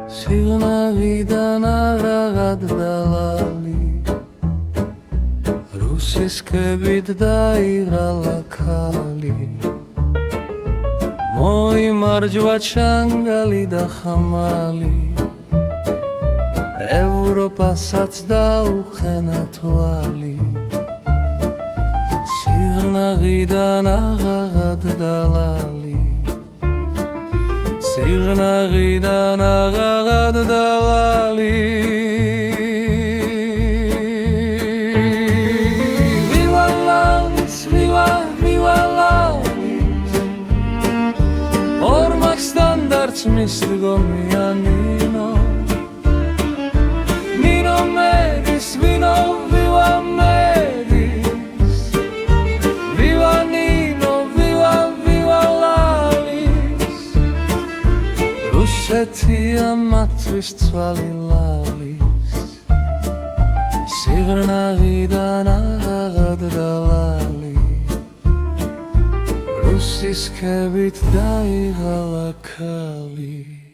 სიღნაღიდან აღაღად დალალი რუსისკებით დაიღალა ქალი მოიმარჯვა ჩანგალი და ხამალი ევროპასაც დაუხენა თვალი სიღნაღიდან აღაღად დალალი სიღნაღიდან აღაღად დალალი Misrigomi Nino Nino Meris Vino Viva Meris Viva Nino Viva Viva Lalis Russetia matris tvali lalis Sიღნაღიდან აღაღად დალალი რუსისკებით დაიღალა ქალი